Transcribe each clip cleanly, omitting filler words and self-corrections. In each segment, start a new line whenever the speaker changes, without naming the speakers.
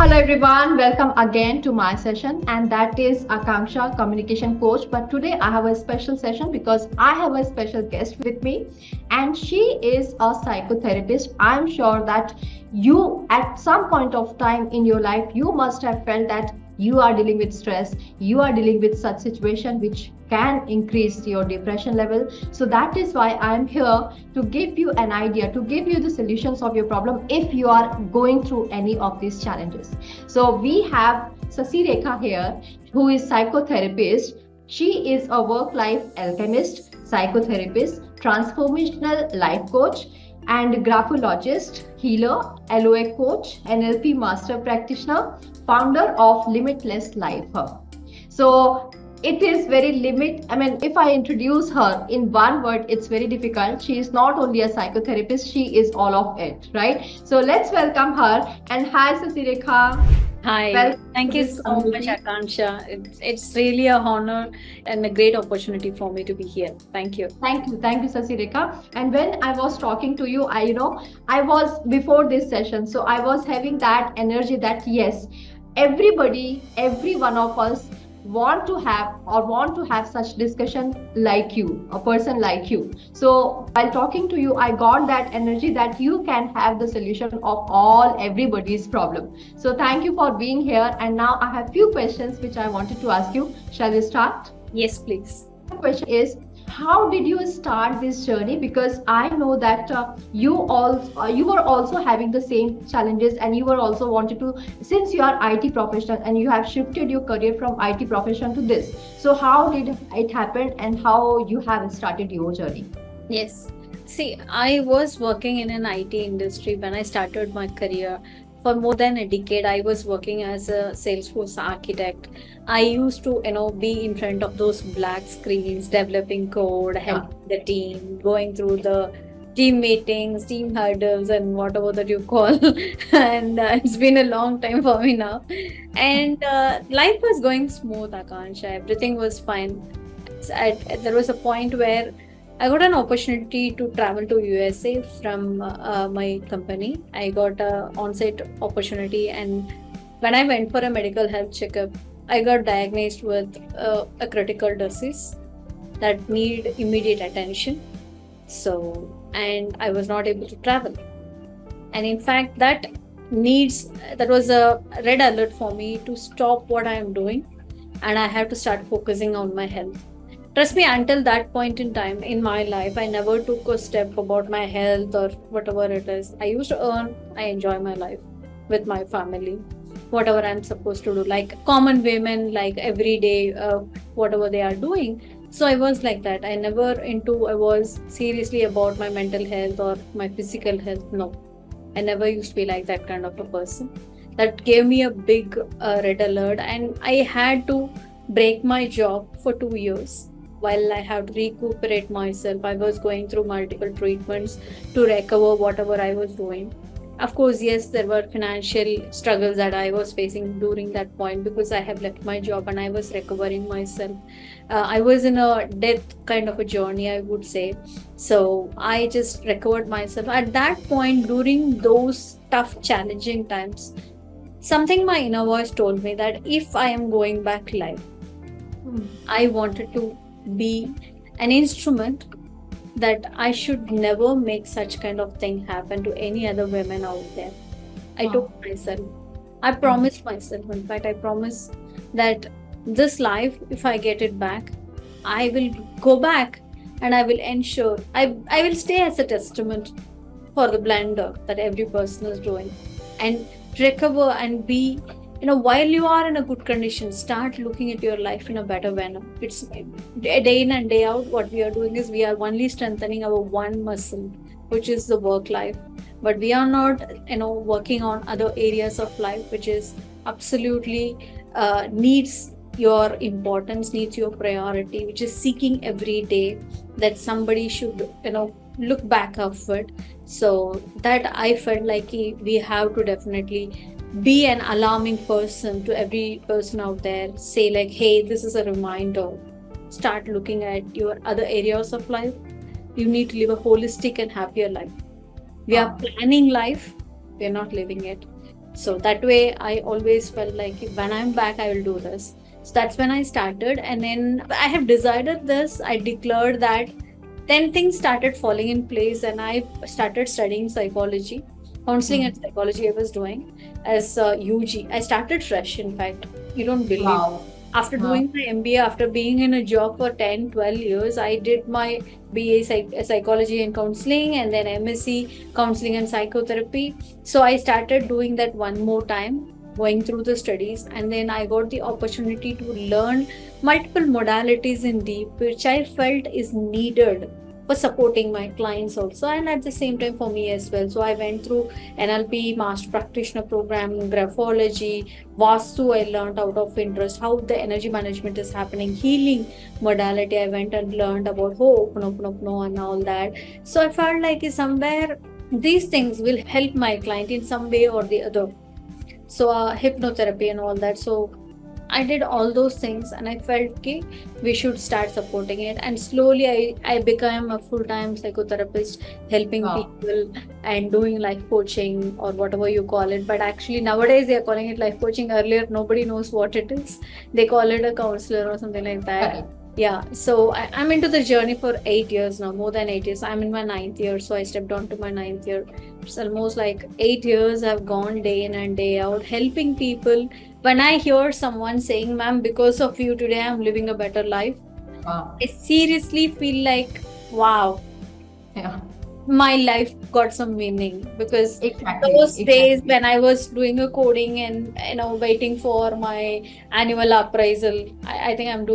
Hello everyone, welcome again to my session, and that is Akanksha, communication coach. But today I have a special session because I have a special guest with me, and she is a psychotherapist. I'm sure that you, at some point of time in your life, you must have felt that you are dealing with stress, you are dealing with such situation which can increase your depression level. So that is why I'm here to give you an idea, to give you the solutions of your problem if you are going through any of these challenges. So we have Sasi Rekha here, who is psychotherapist. She is a work-life alchemist, psychotherapist, transformational life coach, and graphologist, healer, LOA coach, NLP master practitioner, founder of Limitless Life Hub. So it is very limit. I mean, if I introduce her in one word, it's very difficult. She is not only a psychotherapist, she is all of it, right? So let's welcome her. And hi, Sasirekha.
Hi,
Welcome
thank
to
you
this
so much,
community.
Akansha. It's really a honor and a great opportunity for me to be here. Thank you.
Thank you, Sasirekha. And when I was talking to you, I was before this session, so I was having that energy that yes, every one of us want to have such discussion like you, a person like you. So while talking to you, I got that energy that you can have the solution of all everybody's problem. So thank you for being here. And now I have few questions which I wanted to ask you. Shall we start?
Yes, please.
Question is, how did you start this journey? Because I know that you were also having the same challenges, and you were also wanted to, since you are IT professional and you have shifted your career from IT profession to this. So how did it happen, and how you have started your journey?
Yes. See, I was working in an IT industry when I started my career. For more than a decade, I was working as a Salesforce architect. I used to, be in front of those black screens, developing code,
Yeah.
helping the team, going through the team meetings, team hurdles, and whatever that you call. And it's been a long time for me now. And life was going smooth, Akansha. Everything was fine. There was a point where I got an opportunity to travel to USA from my company. I got a on-site opportunity, and when I went for a medical health checkup, I got diagnosed with a critical disease that need immediate attention. So, and I was not able to travel. And in fact, that was a red alert for me to stop what I am doing, and I have to start focusing on my health. Trust me, until that point in time in my life, I never took a step about my health or whatever it is. I used to earn, I enjoy my life with my family, whatever I'm supposed to do, like common women, like every day, whatever they are doing. So I was like that. I was seriously about my mental health or my physical health. No, I never used to be like that kind of a person. That gave me a big red alert, and I had to break my job for 2 years while I have to recuperate myself. I was going through multiple treatments to recover whatever I was doing. Of course, yes, there were financial struggles that I was facing during that point because I have left my job and I was recovering myself. I was in a death kind of a journey, I would say. So I just recovered myself. At that point, during those tough, challenging times, something my inner voice told me that if I am going back live,
Hmm.
I wanted to be an instrument that I should never make such kind of thing happen to any other women out there. I took
Wow.
myself. I
Hmm.
promised myself, in fact, I promise that this life, if I get it back, I will go back and I will ensure I will stay as a testament for the blunder that every person is doing and recover and be, while you are in a good condition, start looking at your life in a better manner. It's day in and day out. What we are doing is we are only strengthening our one muscle, which is the work life, but we are not, working on other areas of life, which is absolutely needs your importance, needs your priority, which is seeking every day that somebody should, look back of it. So that I felt like we have to definitely be an alarming person to every person out there. Say like, hey, this is a reminder. Start looking at your other areas of life. You need to live a holistic and happier life. We are
Wow.
planning life, we are not living it. So that way, I always felt like when I'm back, I will do this. So that's when I started. And then I have decided this, I declared that. Then things started falling in place, and I started studying psychology, counseling and psychology I was doing as UG. I started fresh, in fact. You don't believe.
Wow.
After
Wow.
doing my MBA, after being in a job for 10, 12 years, I did my BA psychology and counseling, and then MSc counseling and psychotherapy. So I started doing that one more time, going through the studies, and then I got the opportunity to learn multiple modalities in deep, which I felt is needed for supporting my clients also, and at the same time for me as well. So I went through NLP, Master Practitioner Program, Graphology, Vastu. I learned out of interest how the energy management is happening, healing modality. I went and learned about Ho'oponopono and all that. So I felt like somewhere these things will help my client in some way or the other. So hypnotherapy and all that. So I did all those things, and I felt okay, we should start supporting it. And slowly I became a full-time psychotherapist, helping
Wow.
people and doing life coaching or whatever you call it. But actually nowadays they are calling it life coaching. Earlier nobody knows what it is. They call it a counselor or something like that.
Correct.
Yeah, so I'm into the journey for 8 years now, more than 8 years. I'm in my 9th year, so I stepped on to my 9th year. It's almost like 8 years I've gone day in and day out, helping people. When I hear someone saying, "Ma'am, because of you today, I'm living a better life,"
Wow.
I seriously feel like, wow,
Yeah.
my life got some meaning. Because
Exactly.
those days
Exactly.
when I was doing a coding and waiting for my annual appraisal, I think I'm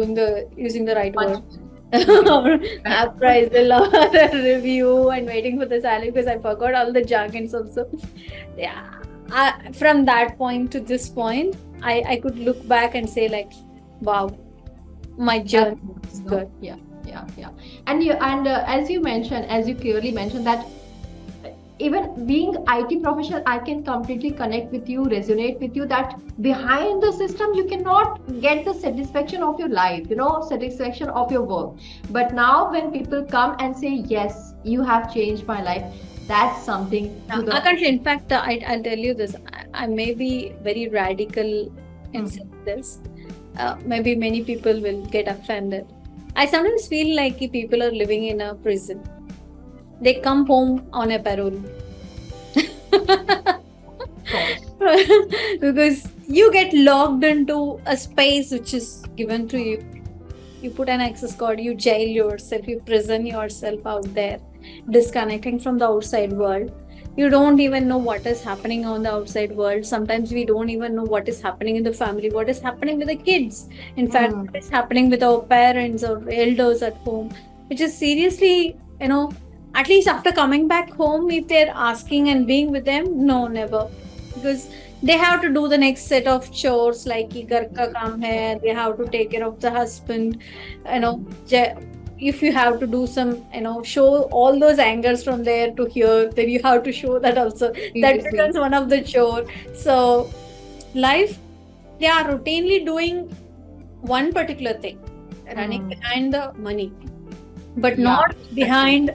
using the right word. Appraisal or a review and waiting for the salary, because I forgot all the jargons also. Yeah, from that point to this point, I could look back and say like, wow, my journey is
No.
good.
Yeah. Yeah. And as you mentioned, as you clearly mentioned that even being IT professional, I can completely connect with you, resonate with you that behind the system, you cannot get the satisfaction of your life, satisfaction of your work. But now when people come and say, yes, you have changed my life, that's something to the.
Akash, in fact, I'll tell you this. I may be very radical in saying this. Maybe many people will get offended. I sometimes feel like people are living in a prison. They come home on a parole. Because you get locked into a space which is given to you. You put an access code, you jail yourself, you prison yourself out there, disconnecting from the outside world. You don't even know what is happening on the outside world. Sometimes we don't even know what is happening in the family, what is happening with the kids. In fact, what is happening with our parents or elders at home, which is seriously, at least after coming back home, if they're asking and being with them, no, never. Because they have to do the next set of chores, like ki ghar ka kaam hai, they have to take care of the husband, if you have to do some, show all those angers from there to here, then you have to show that also. That becomes one of the chore. So life, they are routinely doing one particular thing, running behind the money, but not behind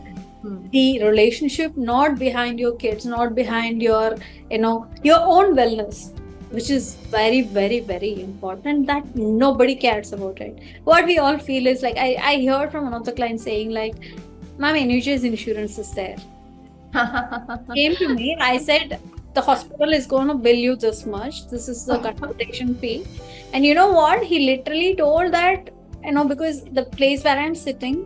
the relationship, not behind your kids, not behind your your own wellness, which is very, very, very important, that nobody cares about it. What we all feel is like, I heard from one of the clients saying like, "Ma'am, NHS insurance is there." Came to me, I said, the hospital is going to bill you this much, this is the consultation fee. And you know what, he literally told that, because the place where I'm sitting,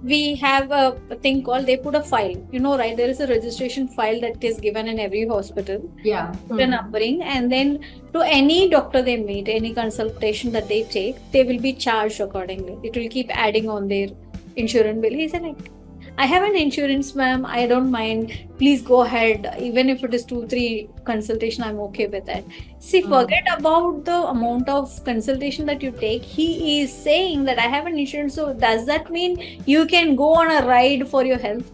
we have a thing called, they put a file, right? There is a registration file that is given in every hospital.
Yeah.
The numbering, and then to any doctor they meet, any consultation that they take, they will be charged accordingly. It will keep adding on their insurance bill. He said like, "I have an insurance, ma'am. I don't mind. Please go ahead. Even if it is 2-3 consultation, I'm okay with that." See, forget about the amount of consultation that you take. He is saying that I have an insurance. So does that mean you can go on a ride for your health?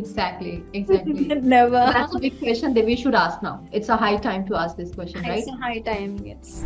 Exactly.
Never.
That's a big question that we should ask now. It's a high time to ask this question, right?
It's a high time, yes.